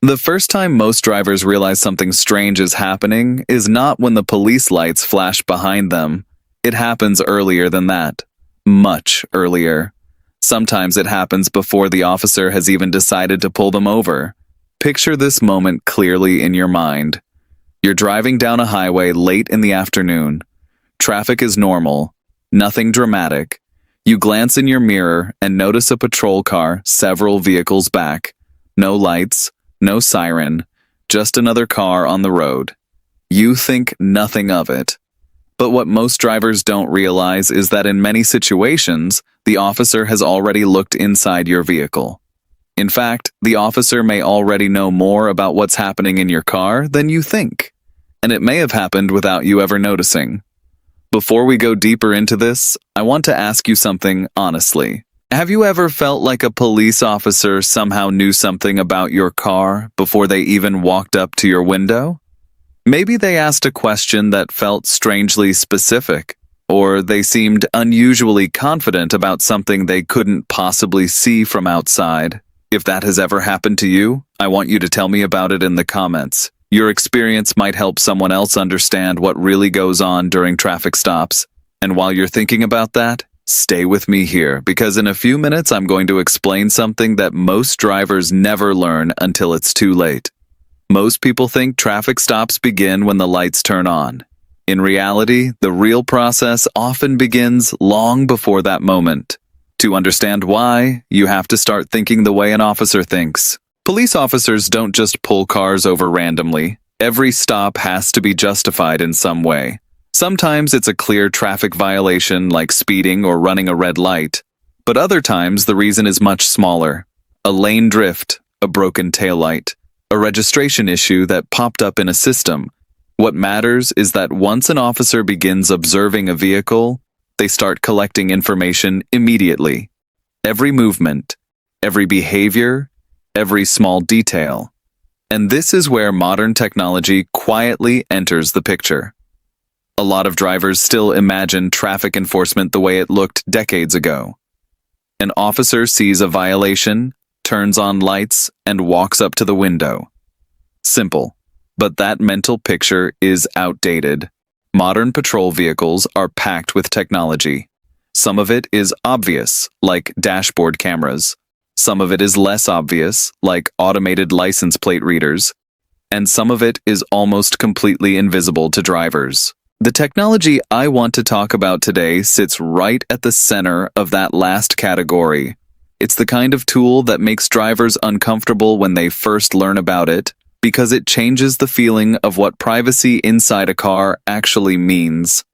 The first time most drivers realize something strange is happening is not when the police lights flash behind them. It happens earlier than that. Much earlier. Sometimes it happens before the officer has even decided to pull them over. Picture this moment clearly in your mind. You're driving down a highway late in the afternoon. Traffic is normal. Nothing dramatic. You glance in your mirror and notice a patrol car several vehicles back. No lights, no siren, just another car on the road. You think nothing of it. But what most drivers don't realize is that in many situations, the officer has already looked inside your vehicle. In fact, the officer may already know more about what's happening in your car than you think, and it may have happened without you ever noticing. Before we go deeper into this, I want to ask you something honestly. Have you ever felt like a police officer somehow knew something about your car before they even walked up to your window? Maybe they asked a question that felt strangely specific, or they seemed unusually confident about something they couldn't possibly see from outside. If that has ever happened to you, I want you to tell me about it in the comments. Your experience might help someone else understand what really goes on during traffic stops. And while you're thinking about that, stay with me here, because in a few minutes I'm going to explain something that most drivers never learn until it's too late. Most people think traffic stops begin when the lights turn on. In reality, the real process often begins long before that moment. To understand why, you have to start thinking the way an officer thinks. Police officers don't just pull cars over randomly. Every stop has to be justified in some way. Sometimes it's a clear traffic violation like speeding or running a red light. But other times the reason is much smaller. A lane drift, a broken taillight, a registration issue that popped up in a system. What matters is that once an officer begins observing a vehicle, they start collecting information immediately. Every movement, every behavior, every small detail. And this is where modern technology quietly enters the picture. A lot of drivers still imagine traffic enforcement the way it looked decades ago. An officer sees a violation, turns on lights, and walks up to the window. Simple, but that mental picture is outdated. Modern patrol vehicles are packed with technology. Some of it is obvious, like dashboard cameras. Some of it is less obvious, like automated license plate readers. And some of it is almost completely invisible to drivers. The technology I want to talk about today sits right at the center of that last category. It's the kind of tool that makes drivers uncomfortable when they first learn about it, because it changes the feeling of what privacy inside a car actually means.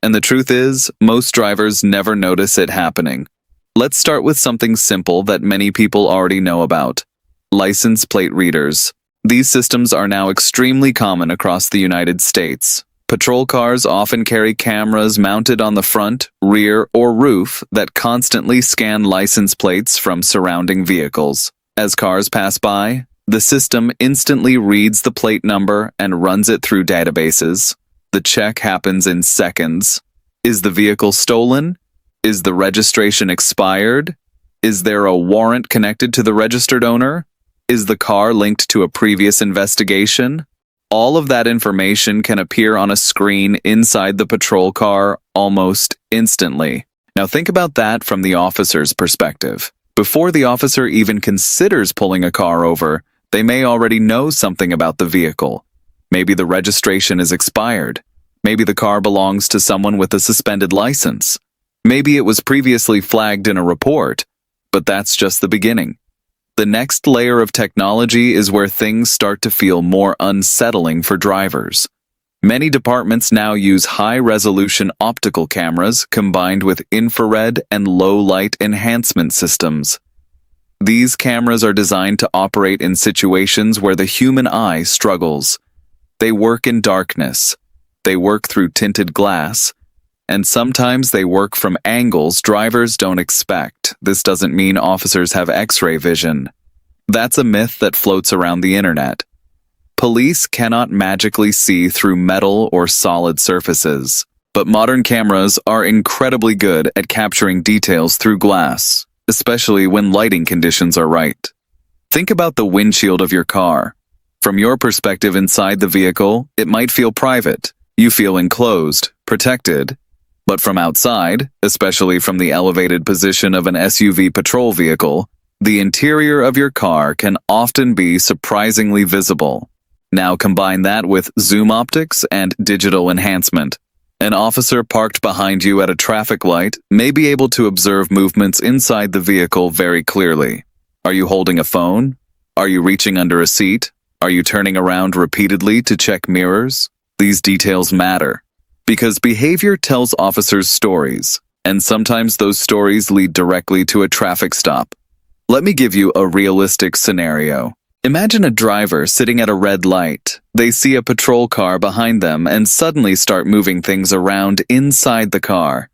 And the truth is, most drivers never notice it happening. Let's start with something simple that many people already know about: license plate readers. These systems are now extremely common across the United States. Patrol cars often carry cameras mounted on the front, rear, or roof that constantly scan license plates from surrounding vehicles. As cars pass by, the system instantly reads the plate number and runs it through databases. The check happens in seconds. Is the vehicle stolen? Is the registration expired? Is there a warrant connected to the registered owner? Is the car linked to a previous investigation? All of that information can appear on a screen inside the patrol car almost instantly. Now think about that from the officer's perspective. Before the officer even considers pulling a car over, they may already know something about the vehicle. Maybe the registration is expired. Maybe the car belongs to someone with a suspended license. Maybe it was previously flagged in a report. But that's just the beginning. The next layer of technology is where things start to feel more unsettling for drivers. Many departments now use high-resolution optical cameras combined with infrared and low-light enhancement systems. These cameras are designed to operate in situations where the human eye struggles. They work in darkness. They work through tinted glass. And sometimes they work from angles drivers don't expect. This doesn't mean officers have X-ray vision. That's a myth that floats around the internet. Police cannot magically see through metal or solid surfaces, but modern cameras are incredibly good at capturing details through glass, especially when lighting conditions are right. Think about the windshield of your car. From your perspective inside the vehicle, it might feel private. You feel enclosed, protected. But from outside, especially from the elevated position of an SUV patrol vehicle, the interior of your car can often be surprisingly visible. Now combine that with zoom optics and digital enhancement. An officer parked behind you at a traffic light may be able to observe movements inside the vehicle very clearly. Are you holding a phone? Are you reaching under a seat? Are you turning around repeatedly to check mirrors? These details matter, because behavior tells officers stories, and sometimes those stories lead directly to a traffic stop. Let me give you a realistic scenario. Imagine a driver sitting at a red light. They see a patrol car behind them and suddenly start moving things around inside the car.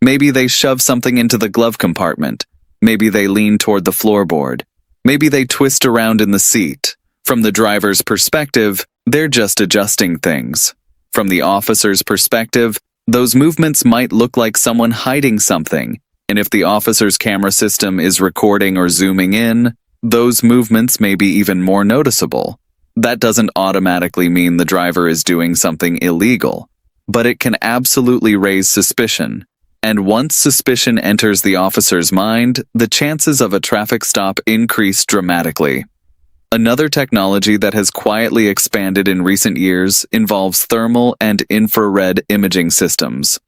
Maybe they shove something into the glove compartment. Maybe they lean toward the floorboard. Maybe they twist around in the seat. From the driver's perspective, they're just adjusting things. From the officer's perspective, those movements might look like someone hiding something, and if the officer's camera system is recording or zooming in, those movements may be even more noticeable. That doesn't automatically mean the driver is doing something illegal, but it can absolutely raise suspicion. And once suspicion enters the officer's mind, the chances of a traffic stop increase dramatically. Another technology that has quietly expanded in recent years involves thermal and infrared imaging systems.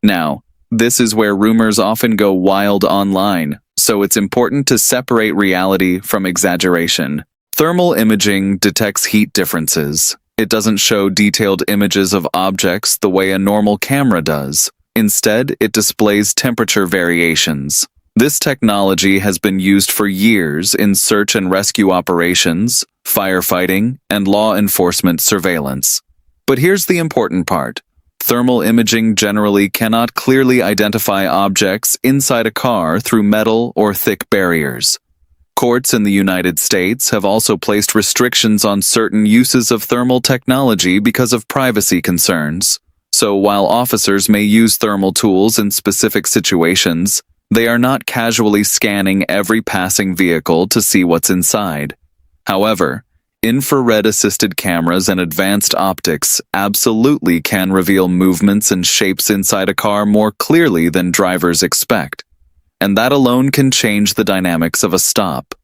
Now, this is where rumors often go wild online, so it's important to separate reality from exaggeration. Thermal imaging detects heat differences. It doesn't show detailed images of objects the way a normal camera does. Instead, it displays temperature variations. This technology has been used for years in search and rescue operations, firefighting, and law enforcement surveillance. But here's the important part. Thermal imaging generally cannot clearly identify objects inside a car through metal or thick barriers. Courts in the United States have also placed restrictions on certain uses of thermal technology because of privacy concerns. So while officers may use thermal tools in specific situations, they are not casually scanning every passing vehicle to see what's inside. However, infrared-assisted cameras and advanced optics absolutely can reveal movements and shapes inside a car more clearly than drivers expect. And that alone can change the dynamics of a stop.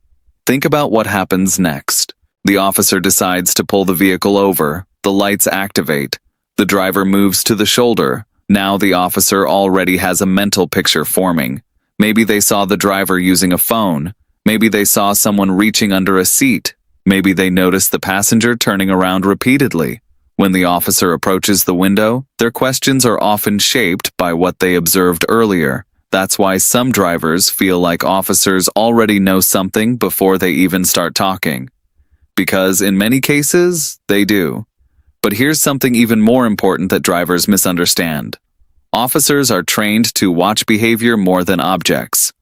Think about what happens next. The officer decides to pull the vehicle over. The lights activate. The driver moves to the shoulder. Now the officer already has a mental picture forming. Maybe they saw the driver using a phone. Maybe they saw someone reaching under a seat. Maybe they noticed the passenger turning around repeatedly. When the officer approaches the window, their questions are often shaped by what they observed earlier. That's why some drivers feel like officers already know something before they even start talking. Because in many cases, they do. But here's something even more important that drivers misunderstand. Officers are trained to watch behavior more than objects.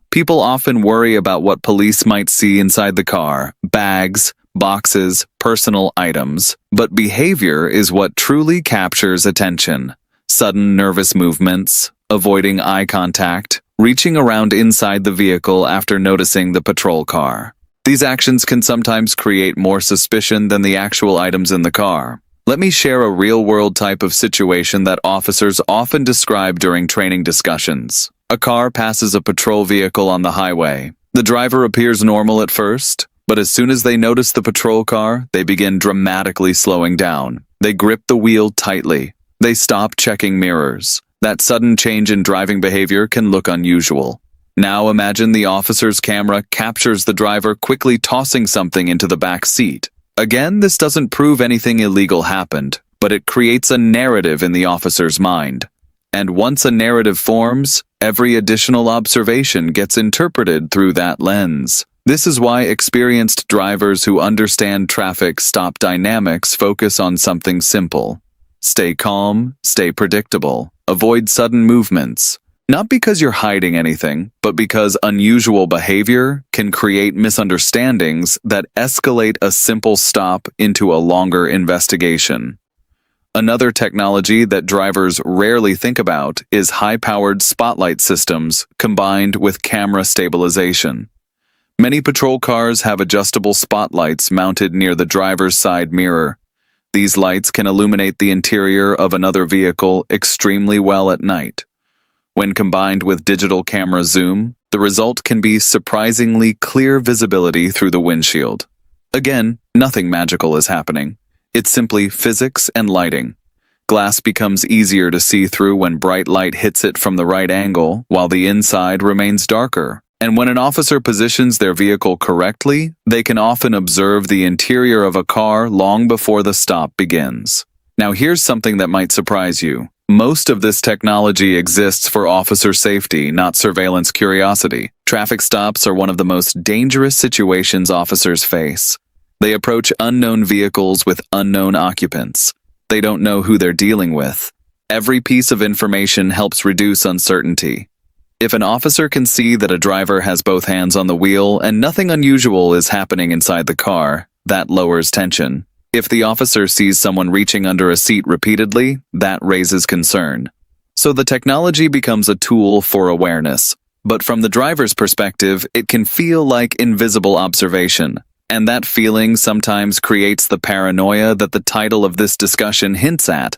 People often worry about what police might see inside the car, bags, boxes, personal items, but behavior is what truly captures attention. Sudden nervous movements, avoiding eye contact, reaching around inside the vehicle after noticing the patrol car. These actions can sometimes create more suspicion than the actual items in the car. Let me share a real-world type of situation that officers often describe during training discussions. A car passes a patrol vehicle on the highway. The driver appears normal at first, but as soon as they notice the patrol car, they begin dramatically slowing down. They grip the wheel tightly. They stop checking mirrors. That sudden change in driving behavior can look unusual. Now imagine the officer's camera captures the driver quickly tossing something into the back seat. Again, this doesn't prove anything illegal happened, but it creates a narrative in the officer's mind. And once a narrative forms, every additional observation gets interpreted through that lens. This is why experienced drivers who understand traffic stop dynamics focus on something simple. Stay calm, stay predictable, avoid sudden movements. Not because you're hiding anything, but because unusual behavior can create misunderstandings that escalate a simple stop into a longer investigation. Another technology that drivers rarely think about is high-powered spotlight systems combined with camera stabilization. Many patrol cars have adjustable spotlights mounted near the driver's side mirror. These lights can illuminate the interior of another vehicle extremely well at night. When combined with digital camera zoom, the result can be surprisingly clear visibility through the windshield. Again, nothing magical is happening. It's simply physics and lighting. Glass becomes easier to see through when bright light hits it from the right angle, while the inside remains darker. And when an officer positions their vehicle correctly, they can often observe the interior of a car long before the stop begins. Now here's something that might surprise you. Most of this technology exists for officer safety, not surveillance curiosity. Traffic stops are one of the most dangerous situations officers face. They approach unknown vehicles with unknown occupants. They don't know who they're dealing with. Every piece of information helps reduce uncertainty. If an officer can see that a driver has both hands on the wheel and nothing unusual is happening inside the car, that lowers tension. If the officer sees someone reaching under a seat repeatedly, that raises concern. So the technology becomes a tool for awareness. But from the driver's perspective, it can feel like invisible observation. And that feeling sometimes creates the paranoia that the title of this discussion hints at.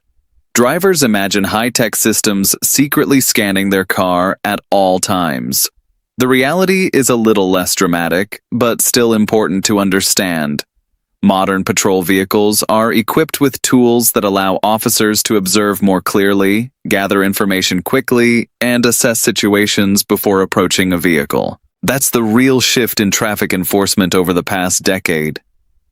Drivers imagine high-tech systems secretly scanning their car at all times. The reality is a little less dramatic, but still important to understand. Modern patrol vehicles are equipped with tools that allow officers to observe more clearly, gather information quickly, and assess situations before approaching a vehicle. That's the real shift in traffic enforcement over the past decade.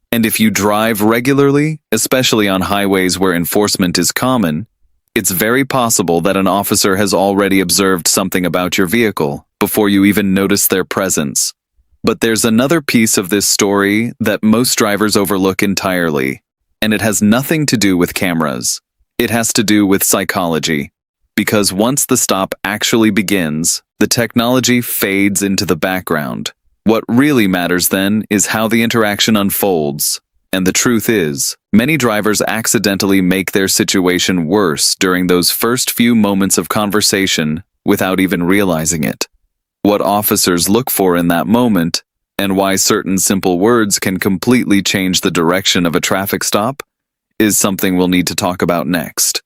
And if you drive regularly, especially on highways where enforcement is common, it's very possible that an officer has already observed something about your vehicle before you even notice their presence. But there's another piece of this story that most drivers overlook entirely, and it has nothing to do with cameras. It has to do with psychology. Because once the stop actually begins, the technology fades into the background. What really matters then is how the interaction unfolds. And the truth is, many drivers accidentally make their situation worse during those first few moments of conversation without even realizing it. What officers look for in that moment, and why certain simple words can completely change the direction of a traffic stop, is something we'll need to talk about next.